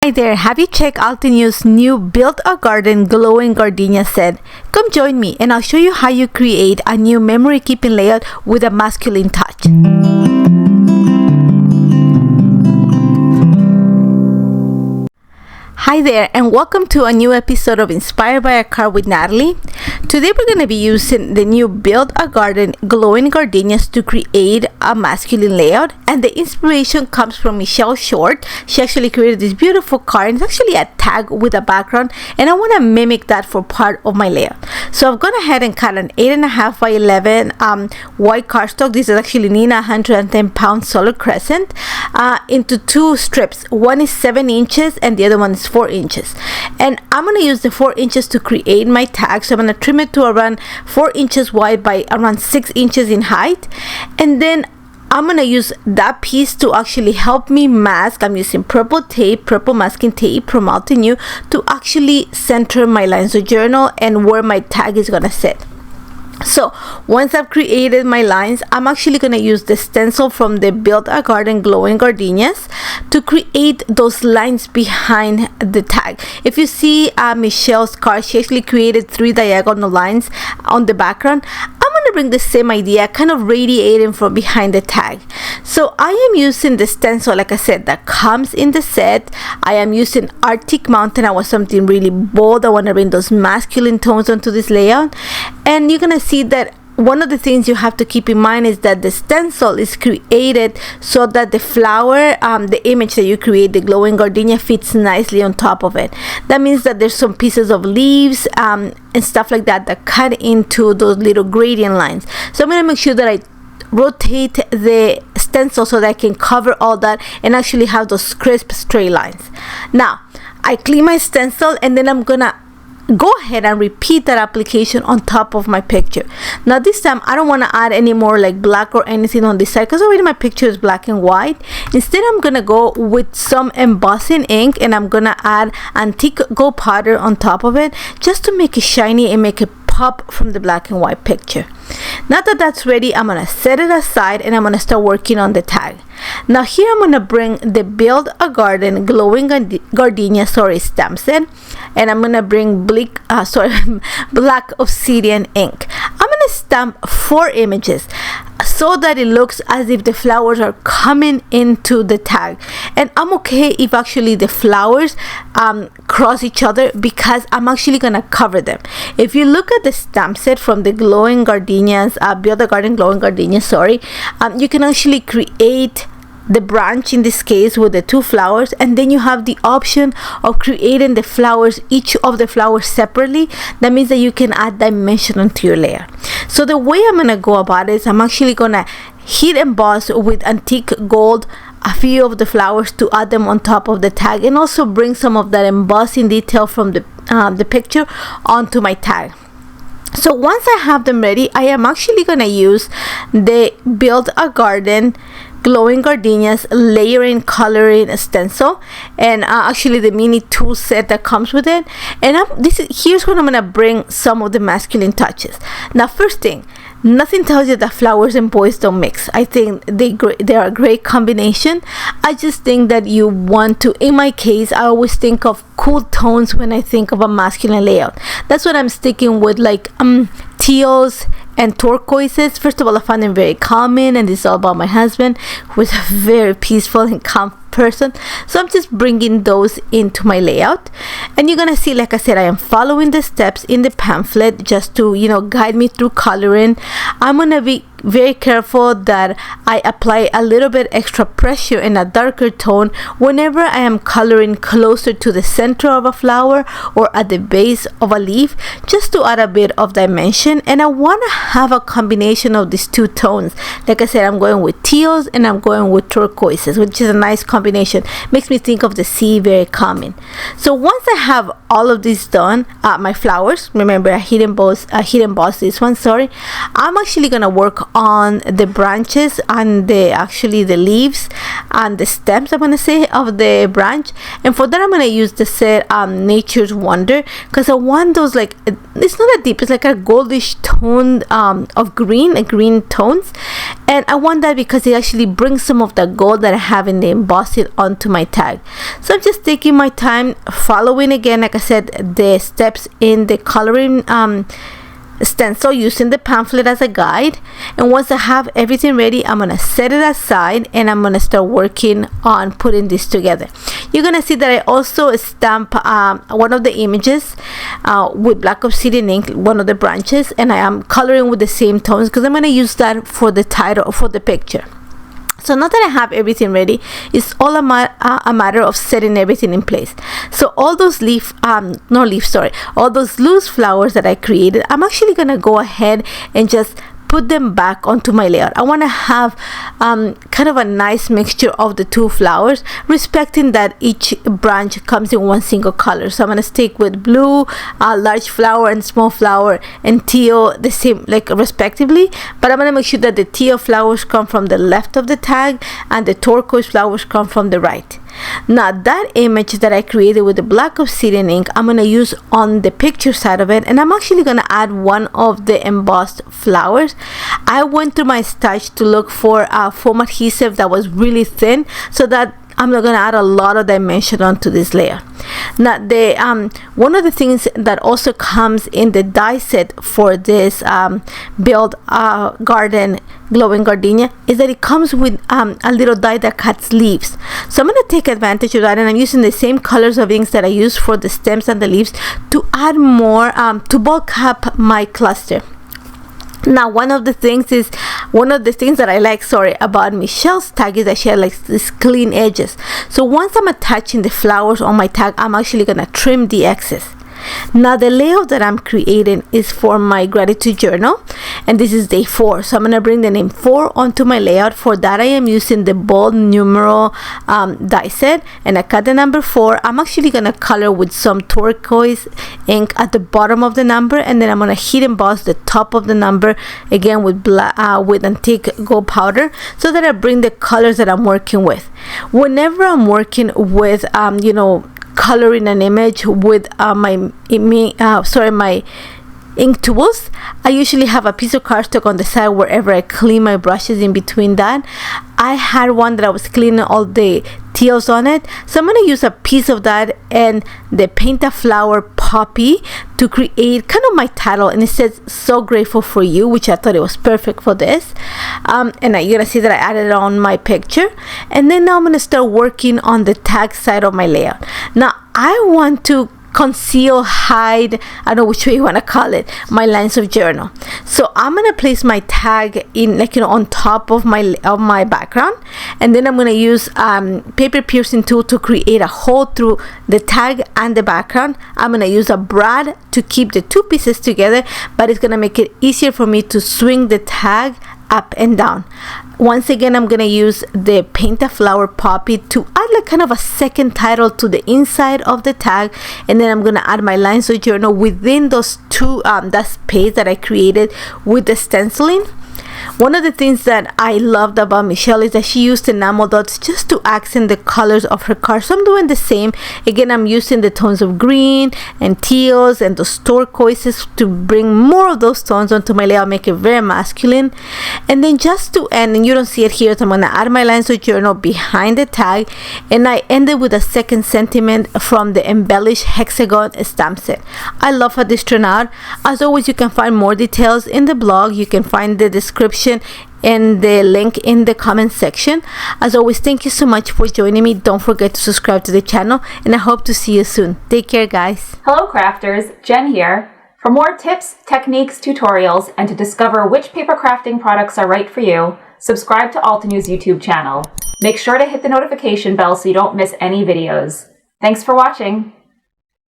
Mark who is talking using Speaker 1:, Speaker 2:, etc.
Speaker 1: Hi there, have you checked out the new Build a Garden glowing gardenia set? Come join me and I'll show you how you create a new memory keeping layout with a masculine touch. Hi there and welcome to a new episode of Inspired by a Card with Natalie. Today we're going to be using the new Build a Garden glowing gardenias to create a masculine layout, and the inspiration comes from Michelle Short. She actually created this beautiful card. It's actually a tag with a background and I want to mimic that for part of my layout. So I've gone ahead and cut an 8.5 by 11 white cardstock. This is actually Nina 110 pound solid crescent into two strips. One is 7 inches and the other one is 4 inches, and I'm going to use the 4 inches to create my tag. So I'm going to trim it to around 4 inches wide by around 6 inches in height, and then I'm going to use that piece to actually help me mask. I'm using purple tape, purple masking tape from Altenew to actually center my lines of journal and where my tag is going to sit. So once I've created my lines, I'm actually going to use the stencil from the Build a Garden glowing gardenias to create those lines behind the tag. If you see Michelle's card, she actually created 3 diagonal lines on the background. I'm going to bring the same idea, kind of radiating from behind the tag. So I am using the stencil, like I said, that comes in the set. I am using Arctic Mountain. I want something really bold. I want to bring those masculine tones onto this layout, and you're going to see that one of the things you have to keep in mind is that the stencil is created so that the flower, the image that you create, the glowing gardenia, fits nicely on top of it. That means that there's some pieces of leaves and stuff like that that cut into those little gradient lines. So I'm going to make sure that I rotate the stencil so that I can cover all that and actually have those crisp straight lines. Now I clean my stencil and then I'm gonna go ahead and repeat that application on top of my picture. Now this time I don't want to add any more like black or anything on this side because already my picture is black and white. Instead I'm gonna go with some embossing ink and I'm gonna add antique gold powder on top of it just to make it shiny and make it pop from the black and white picture. Now that that's ready, I'm gonna set it aside and I'm gonna start working on the tag. Now here I'm gonna bring the Build a Garden glowing gardenia stamp set, and I'm gonna bring black Obsidian ink. I'm gonna stamp 4 images so that it looks as if the flowers are coming into the tag, and I'm okay if actually the flowers cross each other because I'm actually gonna cover them. If you look at the stamp set from the glowing gardenias, Build a Garden glowing gardenias, you can actually create the branch in this case with the 2 flowers, and then you have the option of creating the flowers, each of the flowers separately. That means that you can add dimension onto your layer. So the way I'm gonna go about it is I'm actually gonna heat emboss with antique gold a few of the flowers to add them on top of the tag, and also bring some of that embossing detail from the picture onto my tag. So once I have them ready, I am actually gonna use the Build a Garden glowing gardenias layering coloring stencil, and actually the mini tool set that comes with it. And here's when I'm gonna bring some of the masculine touches. Now first thing, nothing tells you that flowers and boys don't mix. I think they are a great combination. I just think that you want to, in my case, I always think of cool tones when I think of a masculine layout. That's what I'm sticking with, like teals and turquoises. First of all, I find them very calming, and this is all about my husband, who is a very peaceful and calm person. So I'm just bringing those into my layout, and you're gonna see, like I said, I am following the steps in the pamphlet just to guide me through coloring. I'm gonna be very careful that I apply a little bit extra pressure in a darker tone whenever I am coloring closer to the center of a flower or at the base of a leaf, just to add a bit of dimension. And I want to have a combination of these 2 tones. Like I said, I'm going with teals and I'm going with turquoises, which is a nice combination. Makes me think of the sea, very calming. So once I have all of this done, my flowers, remember I heat emboss this one, I'm actually gonna work on the branches and the leaves and the stems, I'm going to say, of the branch. And for that I'm going to use the set Nature's Wonder, because I want those, like, it's not that deep, it's like a goldish tone of green tones, and I want that because it actually brings some of the gold that I have in the embossing onto my tag. So I'm just taking my time, following again, like I said, the steps in the coloring stencil, using the pamphlet as a guide. And once I have everything ready, I'm gonna set it aside and I'm gonna start working on putting this together. You're gonna see that I also stamp one of the images with black obsidian ink, one of the branches, and I am coloring with the same tones because I'm gonna use that for the title, for the picture. So now that I have everything ready, it's all a matter of setting everything in place. So all those all those loose flowers that I created, I'm actually gonna go ahead and just put them back onto my layout. I want to have kind of a nice mixture of the two flowers, respecting that each branch comes in one single color. So I'm going to stick with blue, large flower, and small flower, and teal the same, like, respectively. But I'm going to make sure that the teal flowers come from the left of the tag and the turquoise flowers come from the right. Now that image that I created with the black obsidian ink, I'm going to use on the picture side of it, and I'm actually going to add one of the embossed flowers. I went through my stash to look for foam adhesive that was really thin, so that I'm not going to add a lot of dimension onto this layer. Now one of the things that also comes in the die set for this build garden glowing gardenia is that it comes with a little die that cuts leaves. So I'm going to take advantage of that, and I'm using the same colors of inks that I use for the stems and the leaves to add more, to bulk up my cluster. Now one of the things that I like about Michelle's tag is that she has like these clean edges. So once I'm attaching the flowers on my tag, I'm actually gonna trim the excess. Now the layout that I'm creating is for my gratitude journal, and this is day 4. So I'm gonna bring the name 4 onto my layout. For that I am using the bold numeral die set, and I cut the number 4. I'm actually gonna color with some turquoise ink at the bottom of the number, and then I'm gonna heat emboss the top of the number again with with antique gold powder, so that I bring the colors that I'm working with. Whenever I'm working with coloring an image with my ink tools, I usually have a piece of cardstock on the side wherever I clean my brushes. In between that, I had one that I was cleaning all the teals on it, so I'm going to use a piece of that and the Paint a Flower Poppy to create kind of my title, and it says "So Grateful for You," which I thought it was perfect for this. And you're gonna see that I added it on my picture, and then now I'm gonna start working on the tag side of my layout. Now I want to conceal, hide, I don't know which way you want to call it, my lines of journal. So I'm gonna place my tag in, on top of my background, and then I'm gonna use paper piercing tool to create a hole through the tag and the background. I'm gonna use a brad to keep the two pieces together, but it's gonna make it easier for me to swing the tag up and down. Once again, I'm gonna use the Paint a Flower Poppy to add like kind of a second title to the inside of the tag, and then I'm gonna add my lines of journal within those two that space that I created with the stenciling. One of the things that I loved about Michelle is that she used enamel dots just to accent the colors of her card. So I'm doing the same. Again, I'm using the tones of green and teals and those turquoises to bring more of those tones onto my layout, make it very masculine. And then just to end, and you don't see it here, so I'm going to add my lines of journal behind the tag, and I ended with a second sentiment from the embellished hexagon stamp set. I love how this turned out. As always, you can find more details in the blog. You can find the description and the link in the comment section. As always, thank you so much for joining me. Don't forget to subscribe to the channel, and I hope to see you soon. Take care, guys.
Speaker 2: Hello crafters, Jen here. For more tips, techniques, tutorials, and to discover which paper crafting products are right for you, subscribe to Altenews YouTube channel. Make sure to hit the notification bell so you don't miss any videos. Thanks for watching.